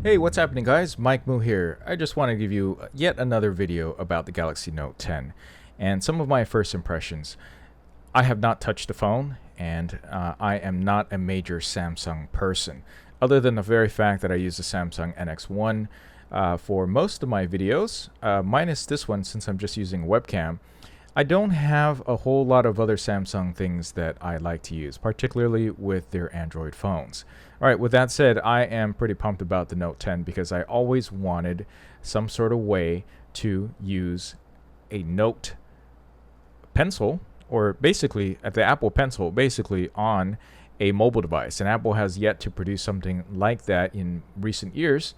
Hey, what's happening guys? Mike Moo here. I just want to give you yet another video about the Galaxy Note 10 and some of my first impressions. I have not touched the phone and I am not a major Samsung person, other than the very fact that I use the Samsung NX1 for most of my videos, minus this one since I'm just using a webcam. I don't have a whole lot of other Samsung things that I like to use, particularly with their Android phones. Alright, with that said, I am pretty pumped about the Note 10 because I always wanted some sort of way to use a Note pencil, or basically the Apple Pencil, basically on a mobile device. And Apple has yet to produce something like that in recent years.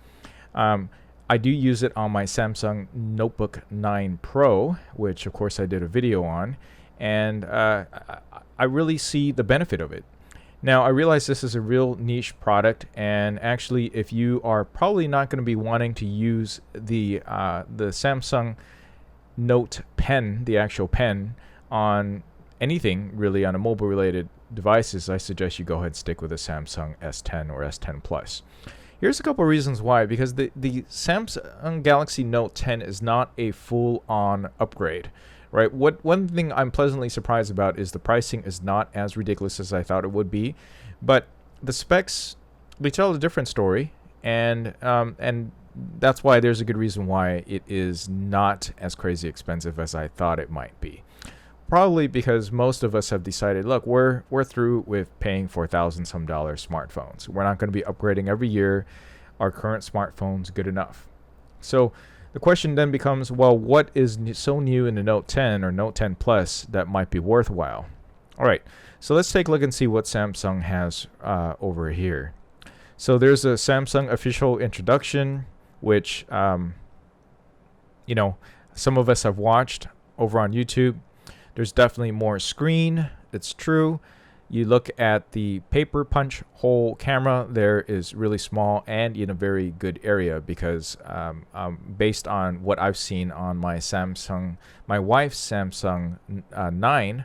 I do use it on my Samsung Notebook 9 Pro, which of course I did a video on, and I really see the benefit of it. Now, I realize this is a real niche product, and actually if you are probably not going to be wanting to use the Samsung Note pen, the actual pen, on anything really on a mobile related devices, I suggest you go ahead and stick with a Samsung S10 or S10 Plus. Here's a couple of reasons why. Because the Samsung Galaxy Note 10 is not a full-on upgrade, right? One thing I'm pleasantly surprised about is the pricing is not as ridiculous as I thought it would be, but the specs, they tell a different story, and that's why there's a good reason why it is not as crazy expensive as I thought it might be. Probably because most of us have decided, look, we're through with paying $4,000 some smartphones. We're not going to be upgrading every year. Our current smartphone's good enough. So the question then becomes, well, what is so new in the Note 10 or Note 10 Plus that might be worthwhile? All right, so let's take a look and see what Samsung has over here. So there's a Samsung official introduction, which some of us have watched over on YouTube. There's definitely more screen. It's true. You look at the paper punch hole camera, there is really small and in a very good area because based on what I've seen on my wife's Samsung 9,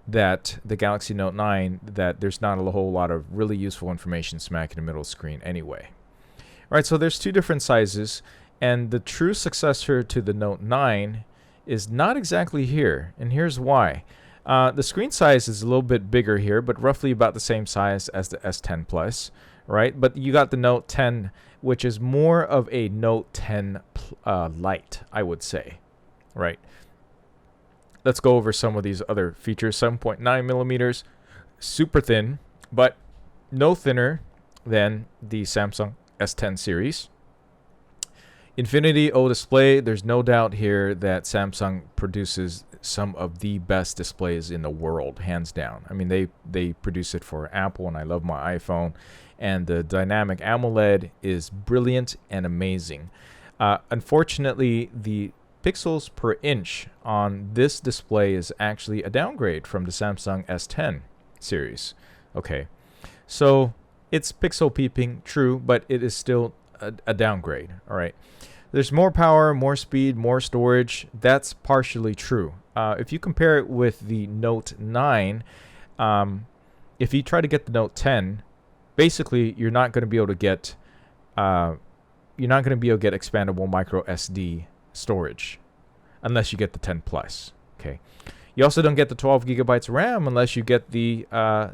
that the Galaxy Note 9, that there's not a whole lot of really useful information smack in the middle screen anyway. All right, so there's two different sizes, and the true successor to the Note 9 is not exactly here, and here's why. The screen size is a little bit bigger here, but roughly about the same size as the S10 Plus, right? But you got the Note 10, which is more of a Note 10 Lite, I would say, right? Let's go over some of these other features. 7.9 millimeters, super thin, but no thinner than the Samsung S10 series. Infinity O display. There's no doubt here that Samsung produces some of the best displays in the world, hands down. I mean, they produce it for Apple, and I love my iPhone. And the dynamic AMOLED is brilliant and amazing. Unfortunately, the pixels per inch on this display is actually a downgrade from the Samsung S10 series. Okay, so it's pixel peeping, true, but it is still a downgrade. All right, there's more power, more speed, more storage. That's partially true. If you compare it with the Note 9, if you try to get the Note 10, basically you're not going to be able to get expandable micro SD storage unless you get the 10 Plus. Okay, you also don't get the 12 gigabytes RAM unless you get the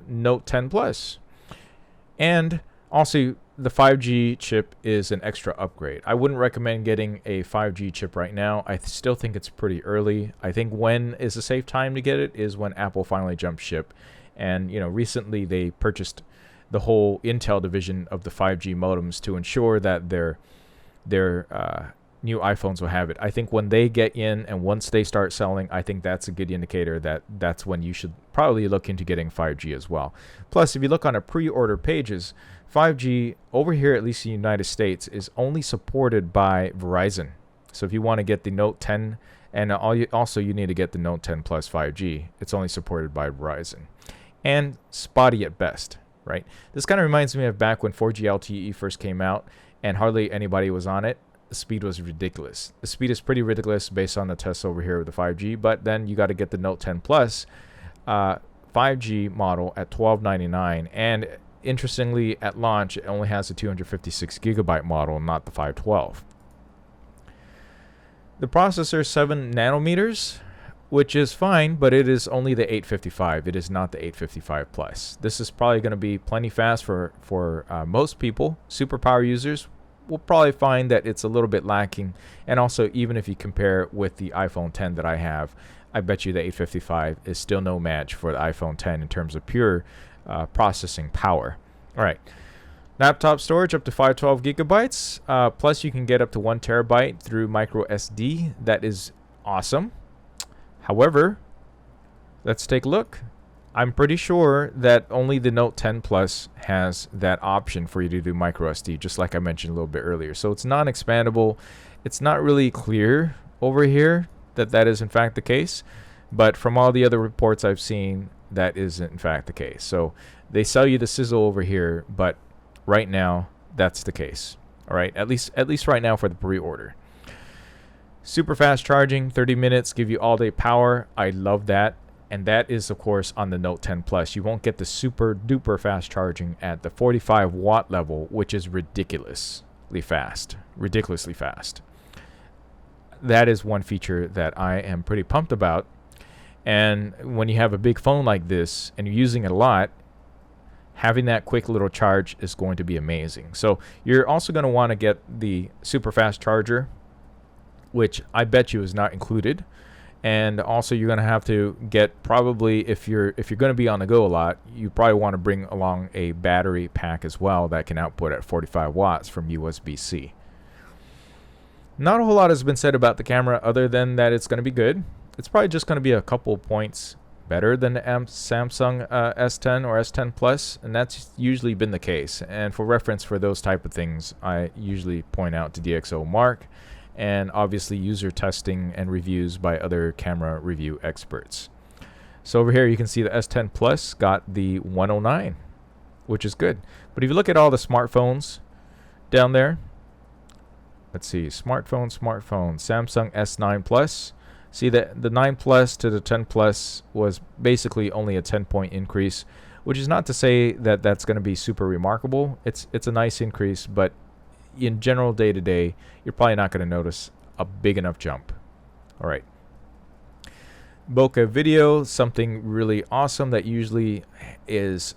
Note 10 Plus, and also the 5G chip is an extra upgrade. I wouldn't recommend getting a 5G chip right now. I still think it's pretty early. I think when is a safe time to get it is when Apple finally jumps ship. And recently they purchased the whole Intel division of the 5G modems to ensure that their new iPhones will have it. I think when they get in and once they start selling, I think that's a good indicator that that's when you should probably look into getting 5G as well. Plus, if you look on a pre-order pages, 5G over here, at least in the United States, is only supported by Verizon. So if you want to get the Note 10, and also you need to get the Note 10 Plus 5G, it's only supported by Verizon. And spotty at best, right? This kind of reminds me of back when 4G LTE first came out and hardly anybody was on it. The speed was ridiculous. The speed is pretty ridiculous based on the tests over here with the 5G, but then you got to get the Note 10 Plus 5G model at $12.99, and interestingly, at launch, it only has a 256 gigabyte model, not the 512. The processor is 7 nanometers, which is fine, but it is only the 855. It is not the 855 Plus. This is probably going to be plenty fast for most people. Superpower users will probably find that it's a little bit lacking. And also, even if you compare it with the iPhone 10 that I have, I bet you the 855 is still no match for the iPhone 10 in terms of pure processing power. All right. Laptop storage up to 512 gigabytes. Plus, you can get up to 1 terabyte through micro SD. That is awesome. However, let's take a look. I'm pretty sure that only the Note 10 Plus has that option for you to do micro SD, just like I mentioned a little bit earlier. So it's non-expandable. It's not really clear over here that that is in fact the case, but from all the other reports I've seen, that is in fact the case. So they sell you the sizzle over here, but right now that's the case. All right, at least right now for the pre-order. Super fast charging, 30 minutes, give you all day power. I love that. And that is, of course, on the Note 10 Plus. You won't get the super duper fast charging at the 45 watt level, which is ridiculously fast. Ridiculously fast. That is one feature that I am pretty pumped about. And when you have a big phone like this and you're using it a lot, having that quick little charge is going to be amazing. So you're also going to want to get the super fast charger, which I bet you is not included. And also you're going to have to get, probably if you're going to be on the go a lot, you probably want to bring along a battery pack as well that can output at 45 watts from USB-C. Not a whole lot has been said about the camera other than that it's going to be good. It's probably just going to be a couple points better than the Samsung S10 or S10 Plus, and that's usually been the case. And for reference for those type of things, I usually point out to DxOMark, and obviously user testing and reviews by other camera review experts. So over here you can see the S10 Plus got the 109, which is good. But if you look at all the smartphones down there, let's see, smartphone, Samsung S9 Plus. See that the 9 Plus to the 10 Plus was basically only a 10-point increase, which is not to say that that's going to be super remarkable. It's a nice increase, but in general day-to-day, you're probably not going to notice a big enough jump. All right. Bokeh video, something really awesome that usually is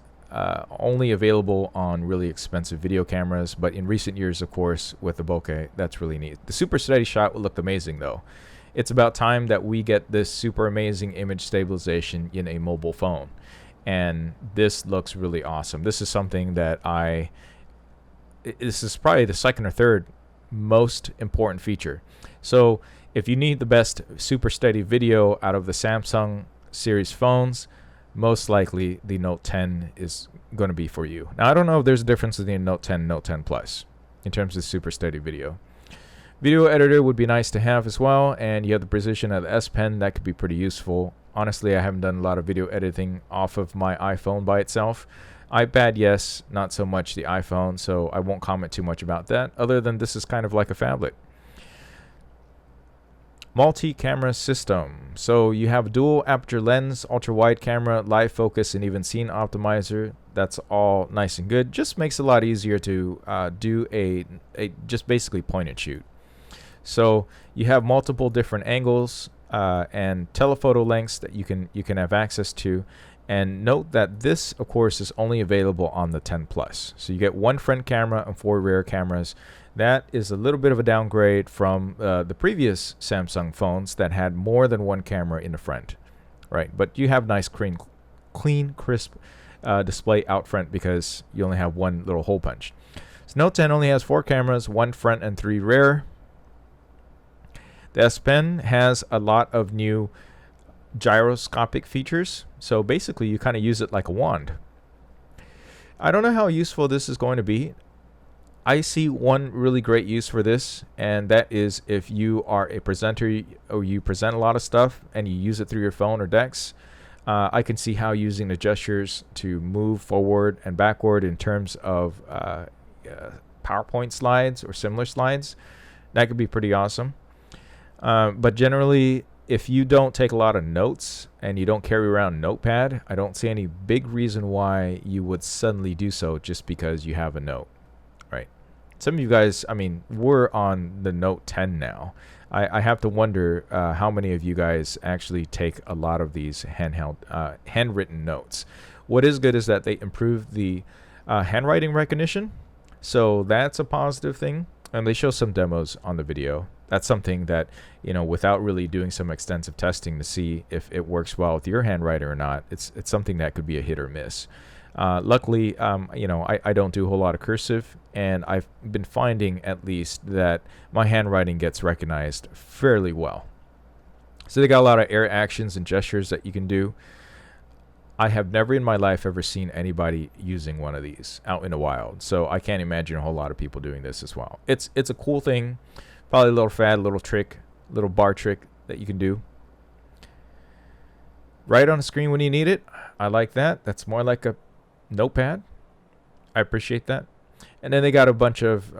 only available on really expensive video cameras, but in recent years, of course, with the bokeh, that's really neat. The super steady shot will look amazing, though. It's about time that we get this super amazing image stabilization in a mobile phone, and this looks really awesome. This is something that this is probably the second or third most important feature. So if you need the best super steady video out of the Samsung series phones, most likely the Note 10 is going to be for you. Now, I don't know if there's a difference between Note 10 and Note 10 Plus in terms of super steady video. Video editor would be nice to have as well, and you have the precision of the S Pen. That could be pretty useful. Honestly, I haven't done a lot of video editing off of my iPhone by itself. iPad, yes, not so much the iPhone, so I won't comment too much about that, other than this is kind of like a phablet. Multi-camera system. So you have dual aperture lens, ultra-wide camera, live focus, and even scene optimizer. That's all nice and good. Just makes it a lot easier to do a just basically point and shoot. So you have multiple different angles and telephoto lengths that you can have access to. And note that this, of course, is only available on the 10 Plus. So you get 1 front camera and 4 rear cameras. That is a little bit of a downgrade from the previous Samsung phones that had more than 1 camera in the front, right? But you have nice, clean, crisp display out front because you only have 1 little hole punch. So Note 10 only has 4 cameras, 1 front and 3 rear. The S Pen has a lot of new gyroscopic features, so basically you kind of use it like a wand. I don't know how useful this is going to be. I see one really great use for this, and that is if you are a presenter or you present a lot of stuff and you use it through your phone or DeX. I can see how using the gestures to move forward and backward in terms of PowerPoint slides or similar slides, that could be pretty awesome. But generally, if you don't take a lot of notes and you don't carry around Notepad, I don't see any big reason why you would suddenly do so just because you have a note, right? Some of you guys, I mean, we're on the Note 10 now. I have to wonder how many of you guys actually take a lot of these handwritten notes. What is good is that they improve the handwriting recognition, so that's a positive thing. And they show some demos on the video. That's something that, without really doing some extensive testing to see if it works well with your handwriting or not, it's something that could be a hit or miss. Luckily, I don't do a whole lot of cursive, and I've been finding at least that my handwriting gets recognized fairly well. So they got a lot of air actions and gestures that you can do. I have never in my life ever seen anybody using one of these out in the wild, so I can't imagine a whole lot of people doing this as well. It's a cool thing, probably a little fad, a little trick, little bar trick that you can do. Right on the screen when you need it. I like that. That's more like a notepad. I appreciate that. And then they got a bunch of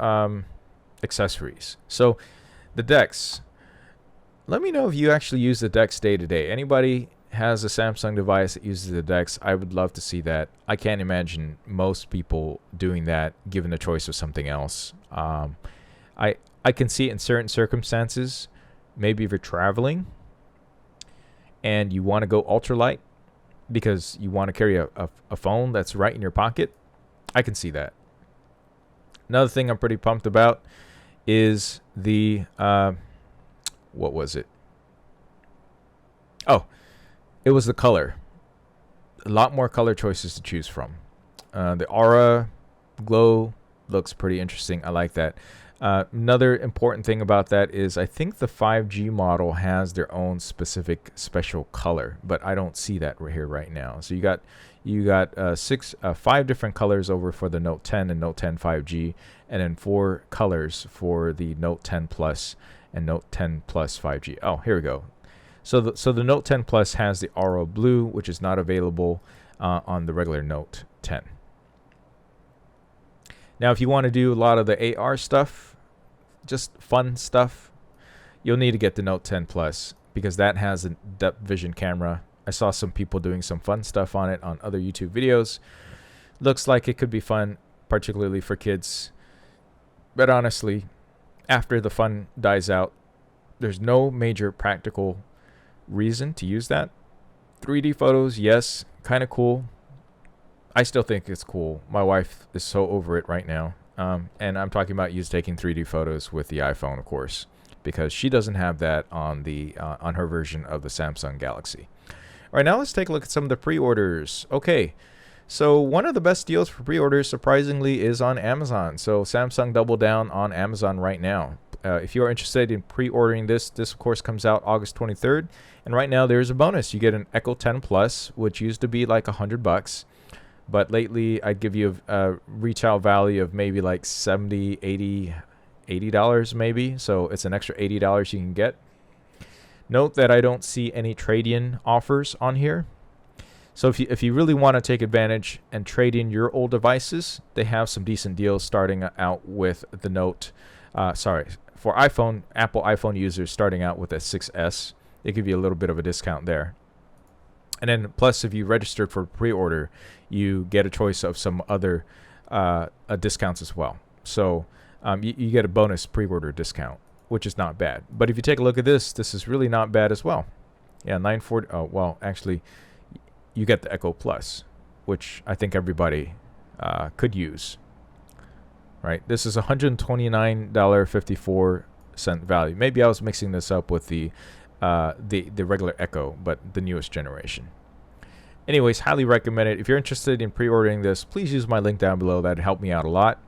accessories. So the DeX. Let me know if you actually use the DeX day to day. Anybody has a Samsung device that uses the DeX, I would love to see that. I can't imagine most people doing that given the choice of something else. I can see it in certain circumstances. Maybe if you're traveling and you want to go ultralight because you want to carry a phone that's right in your pocket, I can see that. Another thing I'm pretty pumped about is the what was it? Oh, it was the color. A lot more color choices to choose from. The Aura Glow looks pretty interesting. I like that. Another important thing about that is I think the 5G model has their own specific special color, but I don't see that right here right now. So you got 5 different colors over for the Note 10 and Note 10 5G, and then 4 colors for the Note 10 Plus and Note 10 Plus 5G. Oh, here we go. So the Note 10 Plus has the Aura Blue, which is not available on the regular Note 10. Now, if you want to do a lot of the AR stuff, just fun stuff, you'll need to get the Note 10 Plus because that has a depth vision camera. I saw some people doing some fun stuff on it on other YouTube videos. Looks like it could be fun, particularly for kids. But honestly, after the fun dies out, there's no major practical reason to use that. 3D photos, yes, kind of cool. I still think it's cool. My wife is so over it right now. And I'm talking about taking 3D photos with the iPhone, of course, because she doesn't have that on on her version of the Samsung Galaxy. All right, now let's take a look at some of the pre-orders. Okay, so one of the best deals for pre-orders, surprisingly, is on Amazon. So Samsung doubled down on Amazon right now. If you are interested in pre-ordering this of course comes out August 23rd. And right now there's a bonus. You get an Echo 10 Plus, which used to be like $100. But lately I'd give you a retail value of maybe like $70, $80 maybe. So it's an extra $80 you can get. Note that I don't see any trade-in offers on here. So if you really want to take advantage and trade in your old devices, they have some decent deals starting out with the Note. For Apple iPhone users starting out with a 6S, they give you a little bit of a discount there. And then plus, if you registered for pre-order, you get a choice of some other discounts as well. So you get a bonus pre-order discount, which is not bad. But if you take a look at this is really not bad as well. Yeah, $940. Oh, well, actually, you get the Echo Plus, which I think everybody could use. Right, this is $129.54 value. Maybe I was mixing this up with the regular Echo, but the newest generation. Anyways, highly recommend it. If you're interested in pre-ordering this, please use my link down below. That'd help me out a lot.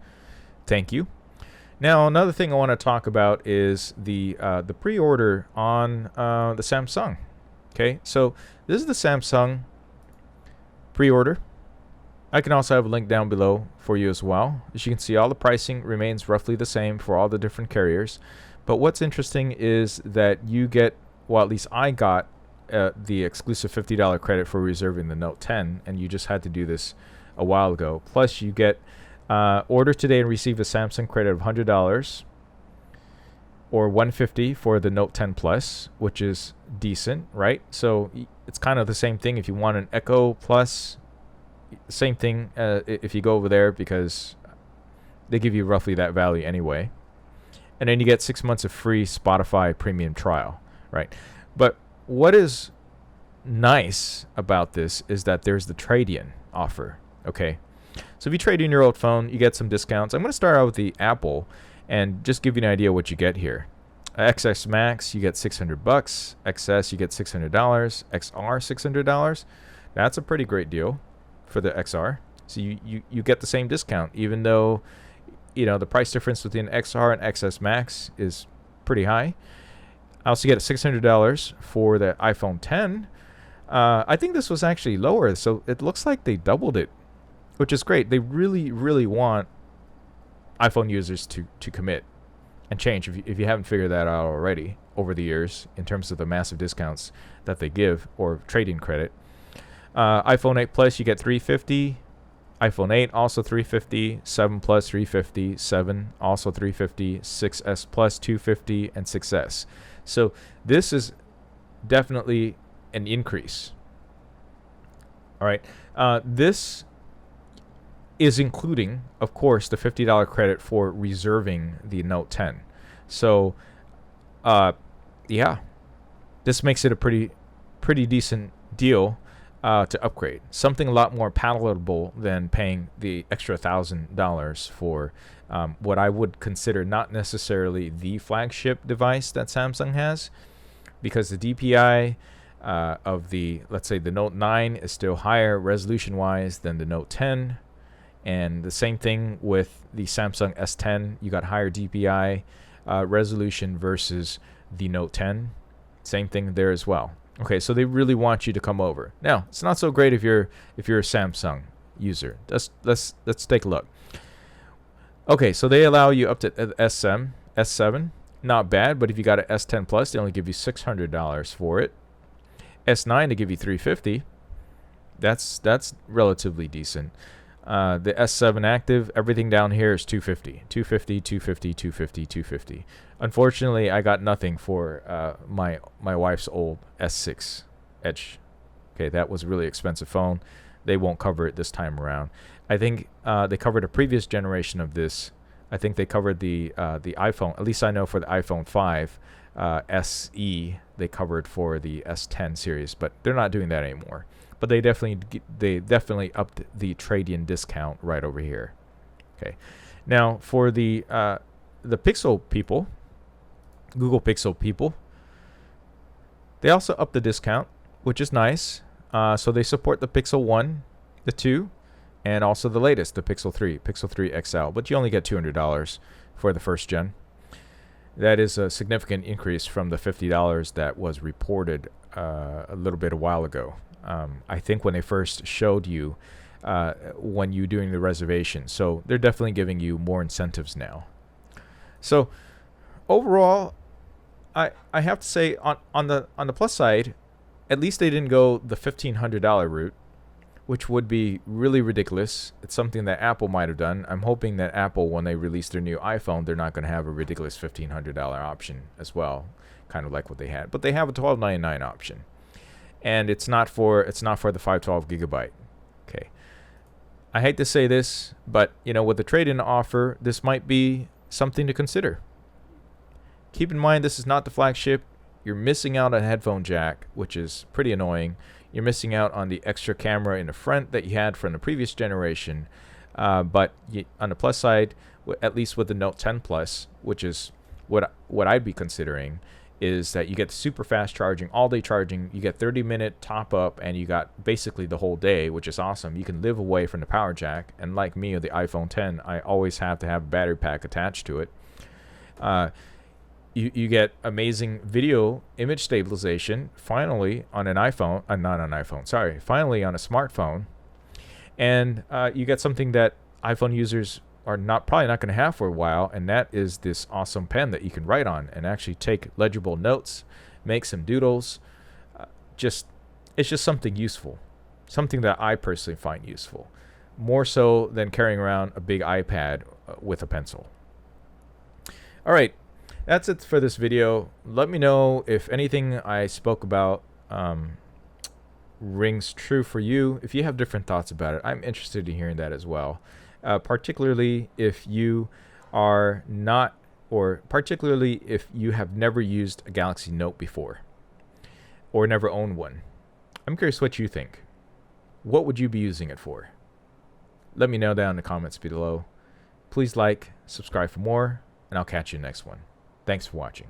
Thank you. Now, another thing I want to talk about is the pre-order on the Samsung. Okay, so this is the Samsung pre-order. I can also have a link down below for you as well. As you can see, all the pricing remains roughly the same for all the different carriers. But what's interesting is that you get, well, at least I got the exclusive $50 credit for reserving the Note 10, and you just had to do this a while ago. Plus, you get order today and receive a Samsung credit of $100. or 150 for the Note 10 Plus, which is decent, right? So it's kind of the same thing. If you want an Echo Plus, same thing if you go over there, because they give you roughly that value anyway. And then you get 6 months of free Spotify premium trial, right? But what is nice about this is that there's the trade-in offer, okay? So if you trade in your old phone, you get some discounts. I'm going to start out with the Apple and just give you an idea what you get here. XS Max, you get $600. XS, you get $600. XR, $600. That's a pretty great deal for the XR. So you get the same discount, even though, you know, the price difference between XR and XS Max is pretty high. I also get $600 for the iPhone 10. I think this was actually lower, so it looks like they doubled it, which is great. They really, really want iPhone users to commit and change, if you haven't figured that out already over the years in terms of the massive discounts that they give, or trade-in credit. iPhone 8 Plus, you get $350. iPhone 8 also $350. 7 Plus $350. 7 also $350. 6S Plus $250, and 6S. So this is definitely an increase. All right. This is including, of course, the $50 credit for reserving the Note 10. So, yeah, this makes it a pretty decent deal to upgrade. Something a lot more palatable than paying the extra $1,000 for what I would consider not necessarily the flagship device that Samsung has, because the DPI of the, let's say, the Note 9 is still higher resolution-wise than the Note 10. And the same thing with the Samsung S10. You got higher DPI resolution versus the Note 10. Same thing there as well. Okay, so they really want you to come over. Now, it's not so great if you're a Samsung user. Let's take a look. Okay, so they allow you up to S7. Not bad, but if you got an S10 Plus, they only give you $600 for it. S9, they give you $350. That's relatively decent. The S7 Active, everything down here is $250. $250. Unfortunately, I got nothing for my wife's old S6 Edge. Okay, that was a really expensive phone. They won't cover it this time around. I think they covered a previous generation of this. I think they covered the iPhone. At least I know for the iPhone 5 SE, they covered for the S10 series, but they're not doing that anymore. But they definitely upped the trade-in discount right over here. Okay, now for the Pixel people, Google Pixel people, they also upped the discount, which is nice. So they support the Pixel 1, the 2, and also the latest, the Pixel 3 XL. But you only get $200 for the first gen. That is a significant increase from the $50 that was reported a little bit a while ago. I think when they first showed you when you're doing the reservation. So they're definitely giving you more incentives now. So overall, I have to say on the plus side, at least they didn't go the $1,500 route, which would be really ridiculous. It's something that Apple might have done. I'm hoping that Apple, when they release their new iPhone, they're not going to have a ridiculous $1,500 option as well, kind of like what they had. But they have a $1,299 option. And it's not for the 512 gigabyte. Okay. I hate to say this, but with the trade-in offer, this might be something to consider. Keep in mind, this is not the flagship. You're missing out on a headphone jack, which is pretty annoying. You're missing out on the extra camera in the front that you had from the previous generation. But on the plus side, at least with the Note 10 Plus, which is what I'd be considering, is that you get super fast charging, all-day charging. You get 30-minute top-up, and you got basically the whole day, which is awesome. You can live away from the power jack. And like me with the iPhone 10, I always have to have a battery pack attached to it. You get amazing video image stabilization finally on an iPhone. Finally on a smartphone. And you get something that iPhone users are probably not going to have for a while, and that is this awesome pen that you can write on and actually take legible notes, make some doodles. It's just something useful, something that I personally find useful, more so than carrying around a big iPad with a pencil. All right. That's it for this video. Let me know if anything I spoke about rings true for you. If you have different thoughts about it, I'm interested in hearing that as well. Particularly if you are not, or particularly if you have never used a Galaxy Note before or never owned one. I'm curious what you think. What would you be using it for? Let me know down in the comments below. Please like, subscribe for more, and I'll catch you next one. Thanks for watching.